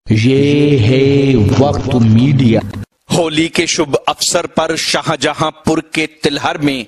یہ ہے وقت میڈیا۔ ہولی کے شبھ اوسر پر شاہجہاں پور کے تلہر میں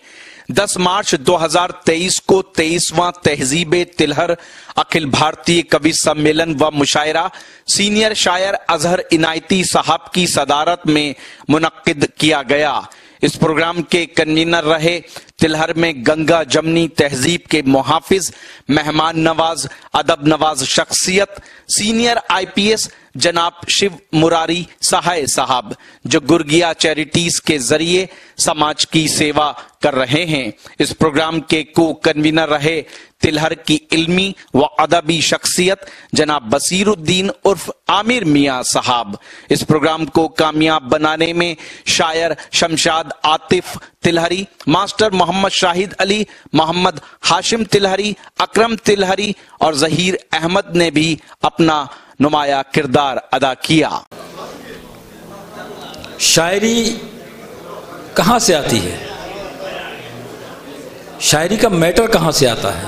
10 مارچ 2023 کو 23واں تہذیب تلہر اکھل بھارتی کبھی سمیلن و مشاعرہ سینئر شاعر اظہر عنایتی صاحب کی صدارت میں منعقد کیا گیا۔ اس پروگرام کے کنوینر رہے تلہر میں گنگا جمنی تہذیب کے محافظ، مہمان نواز، ادب نواز شخصیت سینئر IPS جناب شیو مراری سہائے صاحب، جو گرگیا چیریٹیز کے ذریعے سماج کی سیوا کر رہے ہیں۔ اس پروگرام کے کو کنوینر رہے تلہر کی علمی و ادبی شخصیت جناب بصیر الدین عرف عامر میاں صاحب۔ اس پروگرام کو کامیاب بنانے میں شاعر شمشاد عاطف تلہری، ماسٹر محمد شاہد علی، محمد ہاشم تلہری، اکرم تلہری اور ظہیر احمد نے بھی اپنا نمایاں کردار ادا کیا۔ شاعری کہاں سے آتی ہے؟ شاعری کا میٹر کہاں سے آتا ہے؟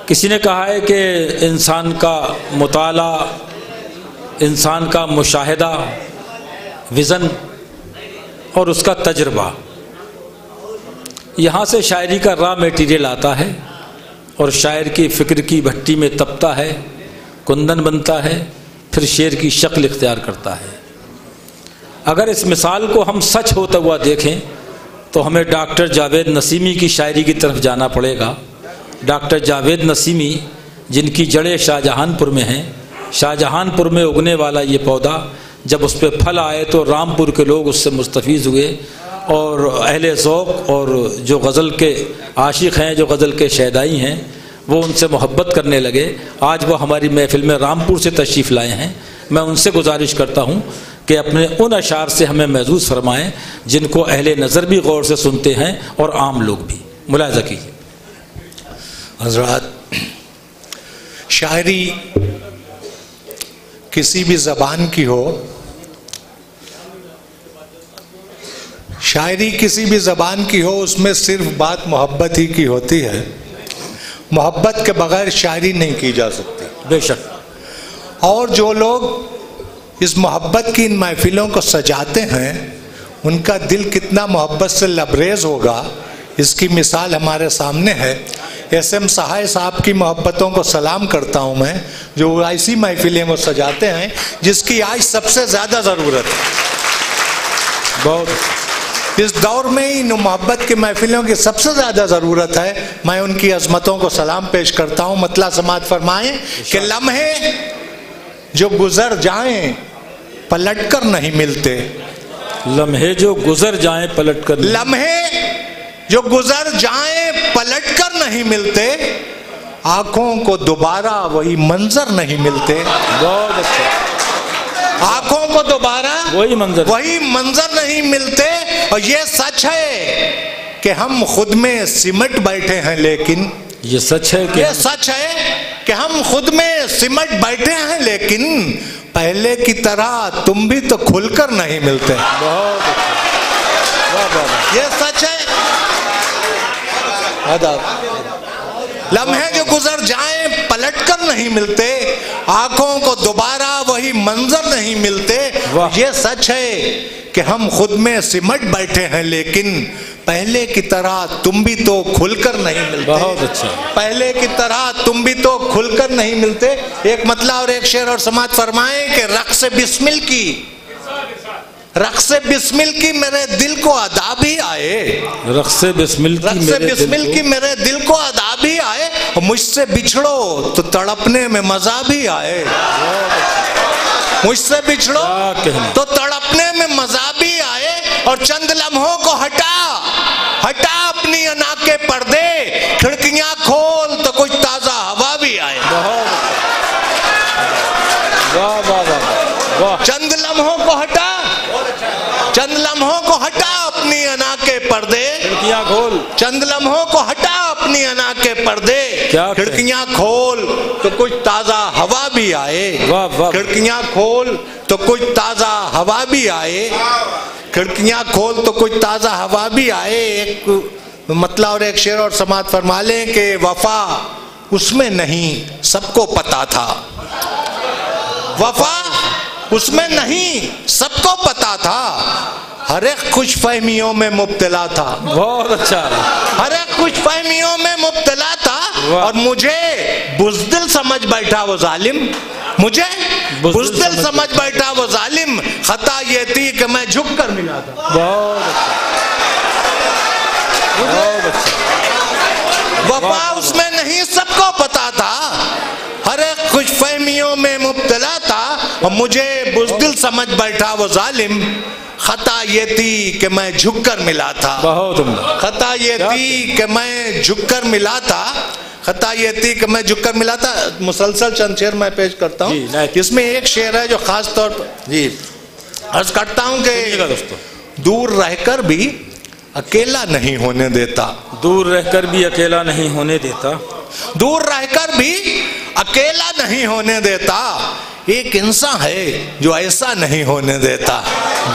کسی نے کہا ہے کہ انسان کا مطالعہ، انسان کا مشاہدہ، وژن اور اس کا تجربہ، یہاں سے شاعری کا را میٹیریل آتا ہے اور شاعر کی فکر کی بھٹی میں تپتا ہے، کندن بنتا ہے، پھر شعر کی شکل اختیار کرتا ہے۔ اگر اس مثال کو ہم سچ ہوتا ہوا دیکھیں تو ہمیں ڈاکٹر جاوید نسیمی کی شاعری کی طرف جانا پڑے گا۔ ڈاکٹر جاوید نسیمی جن کی جڑیں شاہجہاں پور میں ہیں، شاہجہاں پور میں اگنے والا یہ پودا جب اس پہ پھل آئے تو رامپور کے لوگ اس سے مستفیض ہوئے اور اہل ذوق اور جو غزل کے عاشق ہیں، جو غزل کے شیدائی ہیں، وہ ان سے محبت کرنے لگے۔ آج وہ ہماری محفل میں رامپور سے تشریف لائے ہیں۔ میں ان سے گزارش کرتا ہوں کہ اپنے ان اشعار سے ہمیں محظوظ فرمائیں جن کو اہل نظر بھی غور سے سنتے ہیں اور عام لوگ بھی۔ ملاحظہ کیجیے حضرات، شاعری کسی بھی زبان کی ہو، شاعری کسی بھی زبان کی ہو، اس میں صرف بات محبت ہی کی ہوتی ہے۔ محبت کے بغیر شاعری نہیں کی جا سکتی۔ بے شک۔ اور جو لوگ اس محبت کی ان محفلوں کو سجاتے ہیں، ان کا دل کتنا محبت سے لبریز ہوگا، اس کی مثال ہمارے سامنے ہے۔ SM سہائے صاحب کی محبتوں کو سلام کرتا ہوں میں، جو ایسی محفلیں وہ سجاتے ہیں جس کی آج سب سے زیادہ ضرورت ہے۔ بہت اس دور میں ہی محبت کی محفلوں کی سب سے زیادہ ضرورت ہے۔ میں ان کی عظمتوں کو سلام پیش کرتا ہوں۔ مطلع سماعت فرمائیں کہ لمحے جو گزر جائیں پلٹ کر نہیں ملتے، لمحے جو گزر جائیں پلٹ کر، لمحے جو گزر جائیں پلٹ کر نہیں ملتے، آنکھوں کو دوبارہ وہی منظر نہیں ملتے۔ بہت اچھا۔ آنکھوں کو دوبارہ وہی منظر نہیں ملتے۔ اور یہ سچ ہے کہ ہم خود میں سمٹ بیٹھے ہیں، لیکن یہ سچ ہے کہ ہم خود میں سمٹ بیٹھے ہیں، لیکن پہلے کی طرح تم بھی تو کھل کر نہیں ملتے۔ بہت اچھا۔ یہ سچ ہے۔ لمحے جو گزر جائیں پلٹ کر نہیں ملتے، آنکھوں کو دوبارہ وہی منظر نہیں ملتے۔ یہ سچ ہے کہ ہم خود میں سمٹ بیٹھے ہیں، لیکن پہلے کی طرح تم بھی تو کھل کر نہیں ملتے۔ بہت اچھا۔ پہلے کی طرح تم بھی تو کھل کر نہیں ملتے۔ ایک مطلع اور ایک شعر اور سماعت فرمائیں کہ رقص بسمل کی میرے دل کو ادا بھی آئے، رقص بسمل کی میرے دل کو ادا بھی آئے، اور مجھ سے بچھڑو تو تڑپنے میں مزہ بھی آئے۔ مجھ سے بچھڑو تو تڑپنے میں مزہ بھی آئے، اور چند لمحوں کو ہٹا اپنی انا کے پردے، کھڑکیاں کھول تو کچھ تازہ ہوا بھی آئے۔ چند لمحوں کو ہٹا اپنی انا کے پردے، کھڑکیاں کھول، چند لمحوں کو ہٹا اپنی انا کے پردے، کھڑکیاں کھول تو کچھ تازہ ہوا بھی آئے۔ کھڑکیاں کھول تو کچھ تازہ ہوا بھی آئے، کھڑکیاں کھول تو کچھ تازہ ہوا بھی آئے۔ ایک مطلع اور ایک شعر اور سماعت فرما لیں کہ وفا اس میں نہیں سب کو پتا تھا، وفا اس میں نہیں، سب کو پتا تھا، ہر ایک خوش فہمیوں میں مبتلا تھا، بہت اچھا، ہر ایک خوش فہمیوں میں مبتلا تھا، اور مجھے بزدل سمجھ بیٹھا وہ ظالم، مجھے بزدل سمجھ بیٹھا وہ ظالم، خطا یہ تھی کہ میں جھک کر ملا تھا۔ بہت اچھا، وفا اس میں نہیں، سب کو پتا تھا، ہر ایک خوش فہمیوں میں مبتلا تھا، اور مجھے بزدل سمجھ بیٹھا وہ ظالم، خطا یہ تھی کہ میں جھک کر ملا تھا، بہت عمدہ، خطا یہ تھی کہ میں جھک کر ملا تھا، خطا یہ تھی کہ میں جھک کر ملا تھا۔ مسلسل چند شعر میں پیش کرتا ہوں، اس میں ایک شعر ہے جو خاص طور پر جی عرض کرتا ہوں کہ دور رہ کر بھی اکیلا نہیں ہونے دیتا، دور رہ کر بھی اکیلا نہیں ہونے دیتا، دور رہ کر بھی اکیلا نہیں ہونے دیتا، ایک انسان ہے جو ایسا نہیں ہونے دیتا،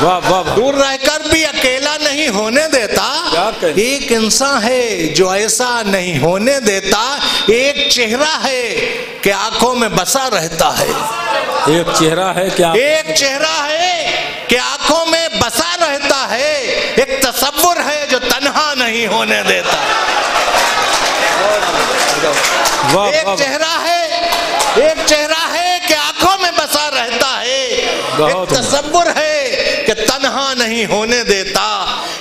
واہ واہ، دور رہ کر بھی اکیلا نہیں ہونے دیتا، ایک انسان ہے جو ایسا نہیں ہونے دیتا، ایک چہرہ ہے کہ آنکھوں میں بسا رہتا ہے، ایک چہرہ ہے کیا، ایک چہرہ ہے کہ آنکھوں میں بسا رہتا ہے، ایک تصور ہے جو تنہا نہیں ہونے دیتا، ایک چہرہ ہے، ایک چہرہ ہے کہ آنکھوں میں بسا رہتا ہے، ایک تصور ہے کہ تنہا نہیں ہونے دیتا،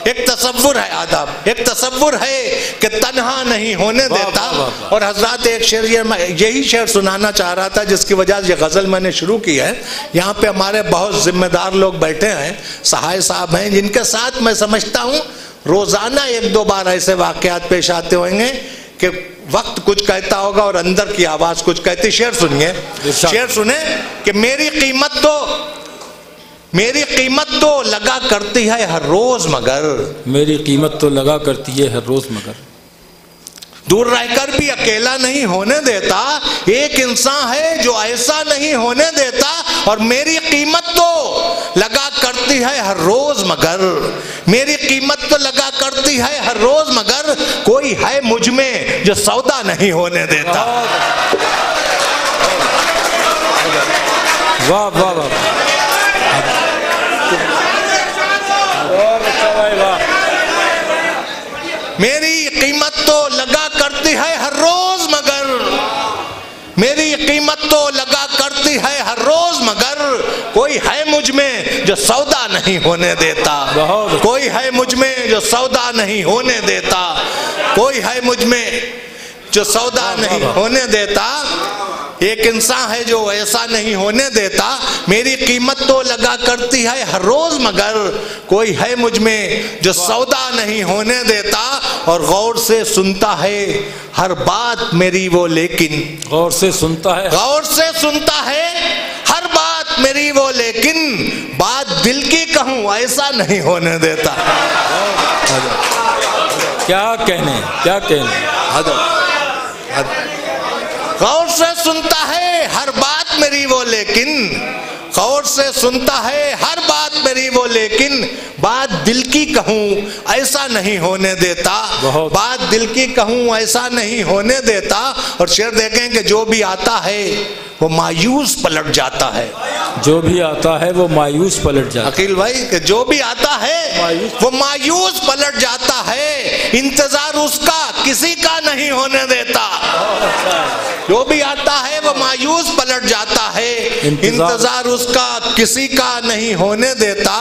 ایک تصور ہے آداب، ایک تصور ہے کہ تنہا نہیں ہونے دیتا۔ اور حضرات ایک شعر، یہی شعر سنانا چاہ رہا تھا جس کی وجہ سے یہ غزل میں نے شروع کی ہے۔ یہاں پہ ہمارے بہت ذمہ دار لوگ بیٹھے ہیں، سہائے صاحب ہیں، جن کے ساتھ میں سمجھتا ہوں روزانہ ایک دو بار ایسے واقعات پیش آتے ہوئیں گے کہ وقت کچھ کہتا ہوگا اور اندر کی آواز کچھ کہتی۔ شعر سنیے، شعر سنیں کہ میری قیمت تو لگا کرتی ہے ہر روز، مگر میری قیمت تو لگا کرتی ہے ہر روز، مگر دور رہ کر بھی اکیلا نہیں ہونے دیتا، ایک انسان ہے جو ایسا نہیں ہونے دیتا، اور میری قیمت تو لگا کرتی ہے ہر روز، مگر میری قیمت تو لگا کرتی ہے ہر روز، مگر کوئی ہے مجھ میں جو سودا نہیں ہونے دیتا۔ واہ واہ واہ، میری قیمت تو لگا کرتی ہے ہر روز، مگر میری قیمت تو لگا کرتی ہے ہر روز، مگر کوئی ہے مجھ میں جو سودا نہیں ہونے دیتا، کوئی ہے مجھ میں جو سودا نہیں ہونے دیتا، کوئی ہے مجھ میں جو سودا نہیں ہونے دیتا، ایک انسان ہے جو ایسا نہیں ہونے دیتا، میری قیمت تو لگا کرتی ہے ہر روز، مگر کوئی ہے مجھ میں جو سودا نہیں ہونے دیتا، اور غور سے سنتا ہے ہر بات میری وہ، لیکن غور سے سنتا ہے، غور سے سنتا ہے ہر بات میری وہ، لیکن بات دل کی کہوں ایسا نہیں ہونے دیتا۔ کیا کہنے، کیا کہنے، غور سے سنتا ہے ہر بات میری وہ، لیکن غور سے سنتا ہے ہر بات میری وہ، لیکن بات دل کی کہوں ایسا نہیں ہونے دیتا، بات دل کی کہوں ایسا نہیں ہونے دیتا۔ اور شعر دیکھیں کہ جو بھی آتا ہے وہ مایوس پلٹ جاتا ہے، جو بھی آتا ہے وہ مایوس پلٹ جاتا ہے، عقیل بھائی کہ جو بھی آتا ہے وہ مایوس پلٹ جاتا ہے، انتظار اس کا کسی کا نہیں ہونے دیتا، جو بھی آتا ہے وہ مایوس پلٹ جاتا ہے، انتظار اس کا کسی کا نہیں ہونے دیتا۔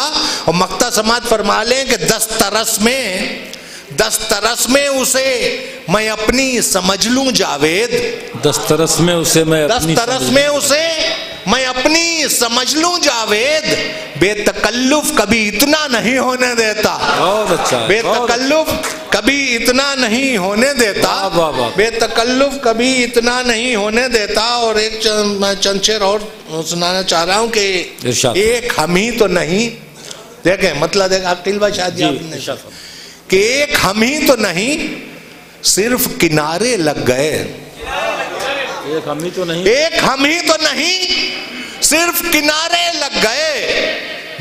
اور مقطع سماعت فرما لیں کہ دسترس میں اسے میں اپنی سمجھ لوں جاوید، دسترس میں اسے میں اپنی سمجھ لوں جاوید، بے تکلف کبھی اتنا نہیں ہونے دیتا، بہت اچھا، بے تکلف کبھی اتنا نہیں ہونے دیتا، بے تکلف کبھی اتنا نہیں ہونے دیتا۔ اور ایک میں چند شعر اور سنانا چاہ رہا ہوں کہ ایک ہم ہی تو نہیں، دیکھیں مطلب دیکھیں عقیل بھائی شاید کہ ایک ہم ہی تو نہیں صرف کنارے لگ گئے، ایک ہم ہی تو نہیں، ایک ہم ہی تو نہیں صرف کنارے لگ گئے،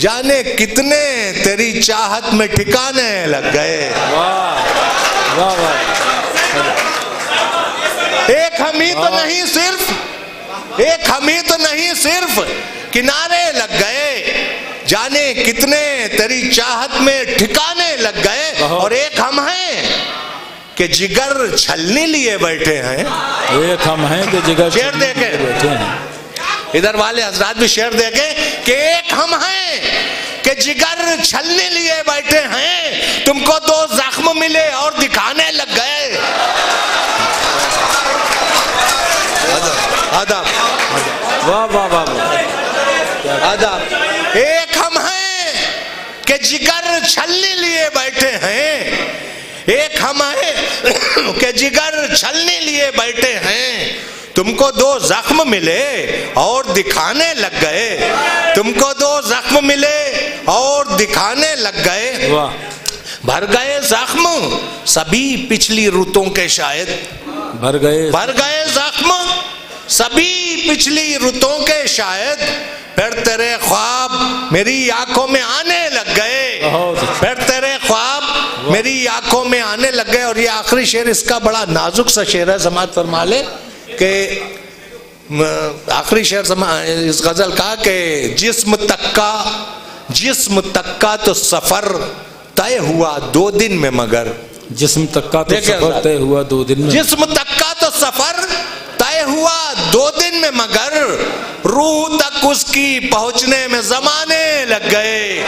جانے کتنے تیری چاہت میں ٹھکانے لگ گئے۔ واہ واہ، ایک ہم ہی تو نہیں صرف ایک ہم ہی تو نہیں صرف کنارے لگ گئے، جانے کتنے تیری چاہت میں ٹھکانے لگ گئے، اور ایک ہم ہیں کہ جگر چھلنے لیے بیٹھے ہیں۔ ایک ہم ہیں کہ جگر شعر دیکھیں، بیٹھے ہیں، ادھر والے حضرات بھی شعر دیکھیں کہ ایک ہم ہیں کہ جگر چھلنے لیے بیٹھے ہیں، تم کو دو زخم ملے اور دکھانے لگ گئے۔ آداب واہ واہ واہ، آداب۔ ایک ہم ہیں کہ جگر چھلنے لیے بیٹھے ہیں، ایک ہم ہیں کہ جگر چھلنے لیے بیٹھے ہیں، تم کو دو زخم ملے اور دکھانے لگ گئے، تم کو دو زخم ملے اور دکھانے لگ گئے۔ بھر گئے زخم سبھی پچھلی رتوں کے شاید، بھر گئے زخم سبھی پچھلی رتوں کے شاید، پھر تیرے خواب میری آنکھوں میں آنے لگ گئے، پھر تیرے خواب میری آنکھوں میں آنے لگ گئے۔ اور یہ آخری شعر اس کا بڑا نازک سا شعر ہے، سماعت فرما لے کہ آخری شعر اس غزل کا کہ جسم تک کا تو سفر طے ہوا 2 دن میں، مگر جسم تک کا تو سفر طے ہوا 2 دن میں، جسم تک کا تو سفر طے ہوا 2 دن میں، مگر روح تک اس کی پہنچنے میں زمانے لگ گئے۔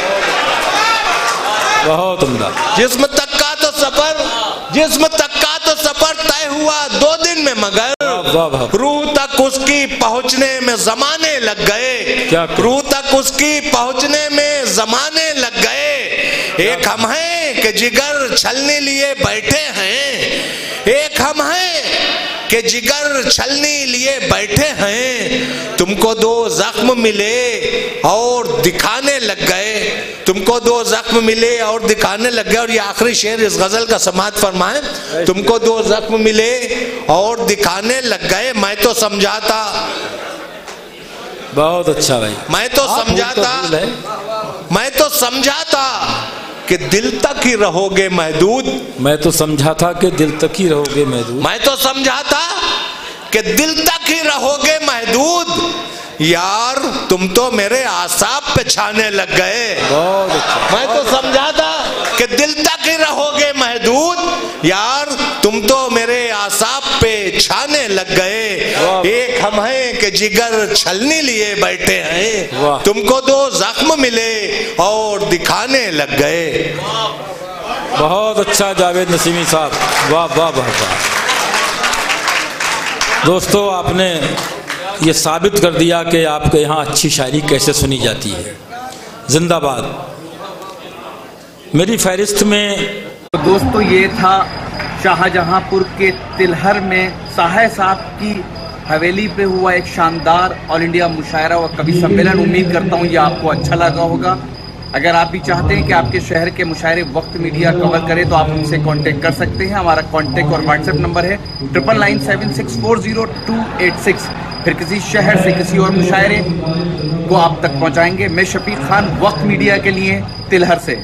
بہت عمدہ۔ جسم تک کا تو سفر طے ہوا 2 دن میں، مگر روح تک اس کی پہنچنے میں زمانے لگ گئے، روح تک اس کی پہنچنے میں زمانے لگ گئے۔ ایک ہم ہیں کہ جگر چھلنے لیے بیٹھے ہیں، ایک ہم ہیں کہ جگر چھلنے لیے بیٹھے ہیں، تم کو 2 زخم ملے اور دکھانے لگ گئے، تم کو 2 زخم ملے اور دکھانے لگ گئے۔ اور یہ آخری شعر اس غزل کا سماعت فرمائیں، تم کو 2 زخم ملے اور دکھانے لگ گئے۔ میں تو سمجھا تھا، بہت اچھا بھائی، میں تو سمجھا تھا کہ دل تک ہی رہو گے محدود، میں تو سمجھا تھا کہ دل تک ہی رہو گے محدود، میں تو سمجھا تھا کہ دل تک ہی رہو گے محدود، یار تم تو میرے اعصاب پہ چھانے لگ گئے۔ بہت اچھا۔ میں تو سمجھا تھا کہ دل تک ہی رہو گے محدود، یار تم تو میرے اعصاب پہ چھانے لگ گئے۔ ایک ہم ہیں کہ جگر چھلنے لیے بیٹھے ہیں، تم کو 2 زخم ملے اور دکھانے لگ گئے۔ بہت اچھا جاوید نسیمی صاحب، واہ واہ واہ واہ۔ دوستو، آپ نے یہ ثابت کر دیا کہ آپ کے یہاں اچھی شاعری کیسے سنی جاتی ہے۔ زندہ باد۔ میری فہرست میں دوستو یہ تھا شاہجہاں پور کے تلہر میں ساحہ صاحب کی حویلی پہ ہوا ایک شاندار آل انڈیا مشاعرہ و کبھی سمیلن۔ امید کرتا ہوں یہ آپ کو اچھا لگا ہوگا۔ اگر آپ بھی چاہتے ہیں کہ آپ کے شہر کے مشاعرے وقت میڈیا کور کرے تو آپ ہم سے کانٹیکٹ کر سکتے ہیں۔ ہمارا کانٹیکٹ اور واٹس ایپ نمبر ہے 9997640286۔ پھر کسی شہر سے کسی اور مشاعرے کو آپ تک پہنچائیں گے۔ میں شفیق خان، وقت میڈیا کے لیے تلہر سے۔